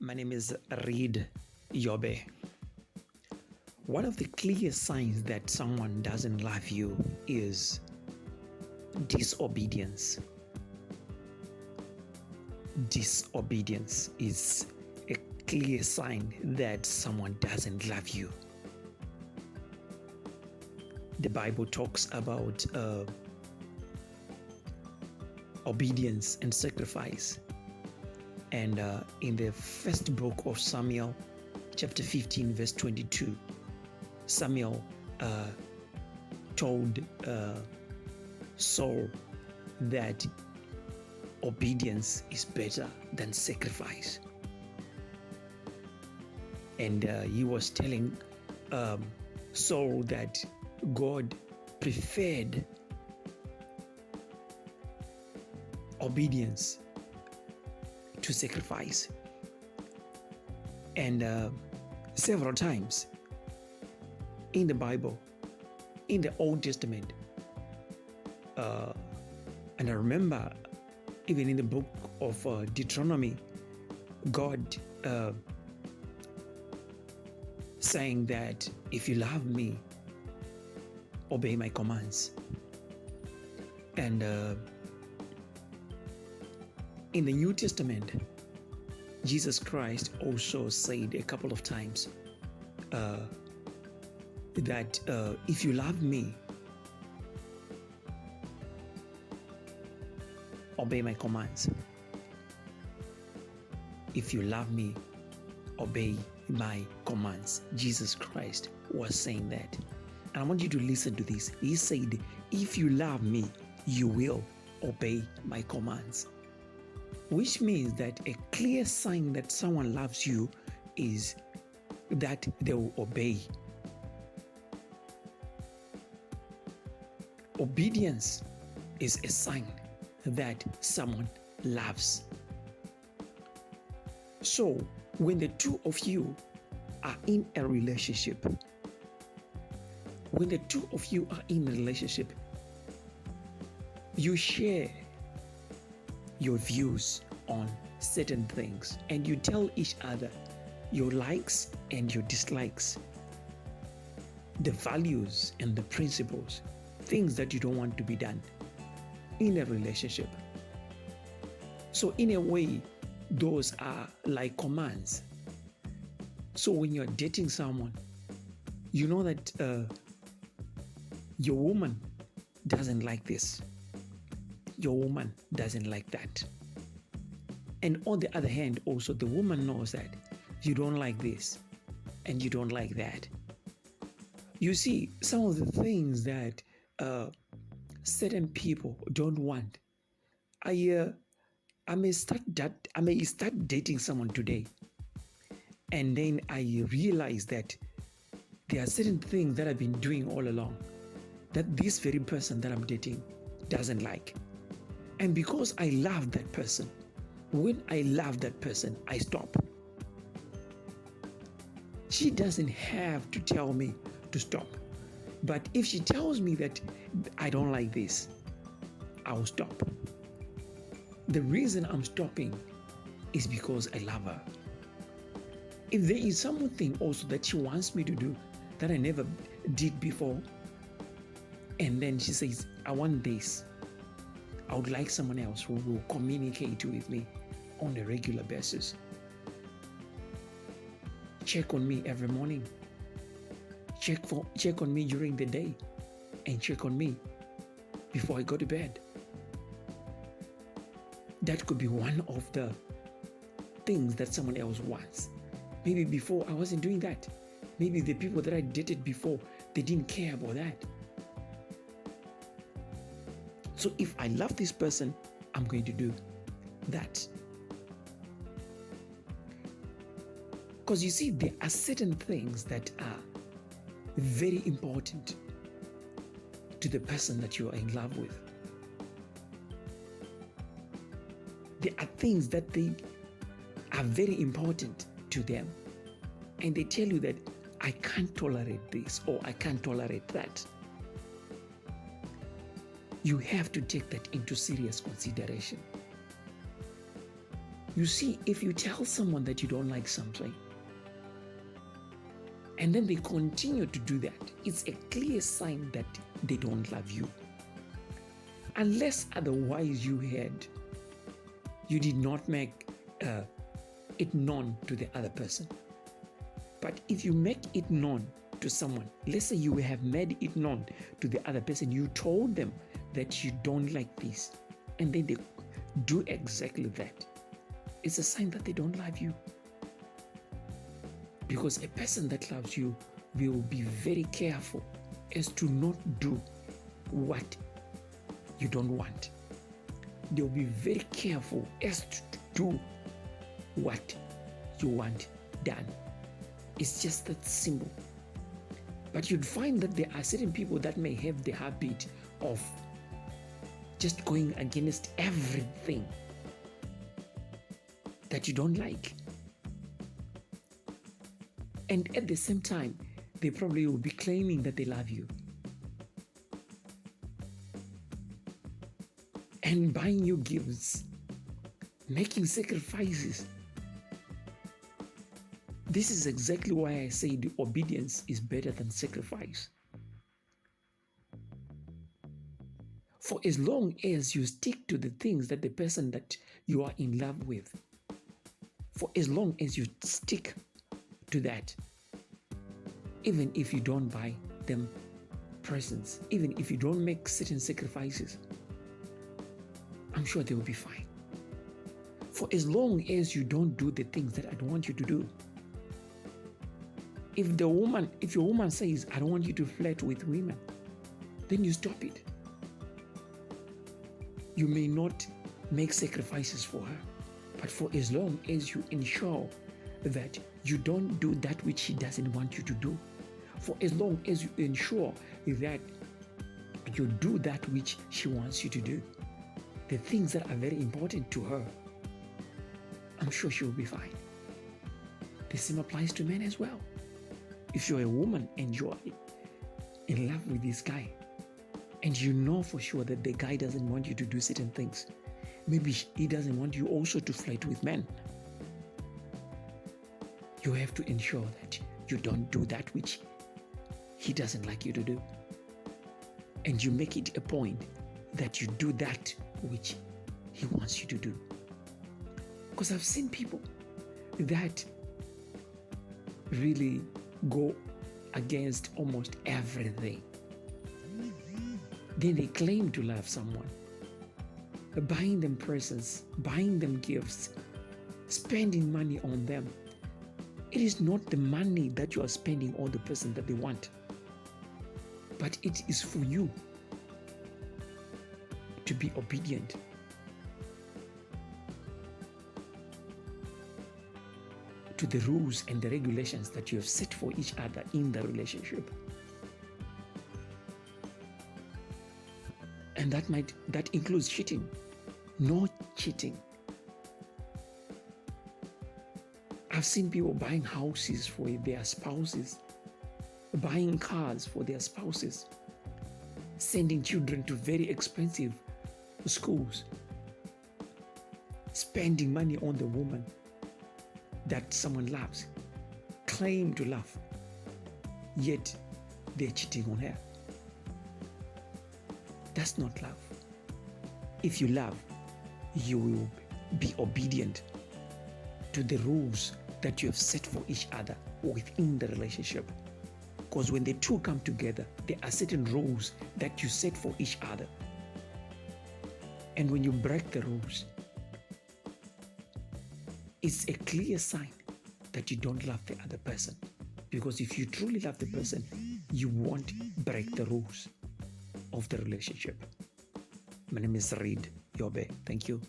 My name is Reed Yobe. One of the clear signs that someone doesn't love you is disobedience. Disobedience is a clear sign that someone doesn't love you. The Bible talks about obedience and sacrifice. And in the first book of Samuel, chapter 15, verse 22, Samuel told Saul that obedience is better than sacrifice. And he was telling Saul that God preferred obedience to sacrifice. And several times in the Bible, in the Old Testament, and I remember even in the book of Deuteronomy, God saying that if you love me, obey my commands. And in the New Testament, Jesus Christ also said a couple of times that if you love me, obey my commands. If you love me, obey my commands. Jesus Christ was saying that. And I want you to listen to this. He said, if you love me, you will obey my commands. Which means that a clear sign that someone loves you is that they will obey. Obedience is a sign that someone loves. So, when the two of you are in a relationship, you share your views on certain things and you tell each other your likes and your dislikes, the values and the principles, things that you don't want to be done in a relationship. So in a way, those are like commands. So when you're dating someone, you know that your woman doesn't like this. Your woman doesn't like that. And on the other hand, also the woman knows that you don't like this and you don't like that. You see, some of the things that certain people don't want. I may start dating someone today, and then I realize that there are certain things that I've been doing all along that this very person that I'm dating doesn't like. And because I love that person, when I love that person, I stop. She doesn't have to tell me to stop. But if she tells me that I don't like this, I'll stop. The reason I'm stopping is because I love her. If there is something also that she wants me to do that I never did before, and then she says, I want this, I would like someone else who will communicate with me on a regular basis. Check on me every morning. Check on me during the day, and check on me before I go to bed. That could be one of the things that someone else wants. Maybe before I wasn't doing that. Maybe the people that I dated before, they didn't care about that. So if I love this person, I'm going to do that. Because you see, there are certain things that are very important to the person that you are in love with. There are things that they are very important to them. And they tell you that I can't tolerate this or I can't tolerate that. You have to take that into serious consideration. You see, if you tell someone that you don't like something, and then they continue to do that, it's a clear sign that they don't love you. Unless otherwise you did not make it known to the other person. But if you make it known to someone, let's say you have made it known to the other person, you told them that you don't like this, and then they do exactly that, it's a sign that they don't love you. Because a person that loves you will be very careful as to not do what you don't want. They'll be very careful as to do what you want done. It's just that simple. But you'd find that there are certain people that may have the habit of just going against everything that you don't like. And at the same time, they probably will be claiming that they love you and buying you gifts, making sacrifices. This is exactly why I say the obedience is better than sacrifice. For as long as you stick to the things that the person that you are in love with, for as long as you stick to that, even if you don't buy them presents, even if you don't make certain sacrifices, I'm sure they will be fine. For as long as you don't do the things that I don't want you to do. If your woman says, I don't want you to flirt with women, then you stop it. You may not make sacrifices for her, but for as long as you ensure that you don't do that which she doesn't want you to do, for as long as you ensure that you do that which she wants you to do, the things that are very important to her, I'm sure she will be fine. The same applies to men as well. If you're a woman and you're in love with this guy, and you know for sure that the guy doesn't want you to do certain things, maybe he doesn't want you also to flirt with men, you have to ensure that you don't do that which he doesn't like you to do. And you make it a point that you do that which he wants you to do. Because I've seen people that really go against almost everything. Then they claim to love someone, buying them presents, buying them gifts, spending money on them. It is not the money that you are spending on the person that they want, but it is for you to be obedient. To the rules and the regulations that you have set for each other in the relationship. And that includes cheating. No cheating. I've seen people buying houses for their spouses, buying cars for their spouses, sending children to very expensive schools, spending money on the woman that someone loves, claim to love, yet they're cheating on her. That's not love. If you love, you will be obedient to the rules that you have set for each other within the relationship. Because when the two come together, there are certain rules that you set for each other. And when you break the rules, it's a clear sign that you don't love the other person. Because if you truly love the person, you won't break the rules of the relationship. My name is Reed Yobe. Thank you.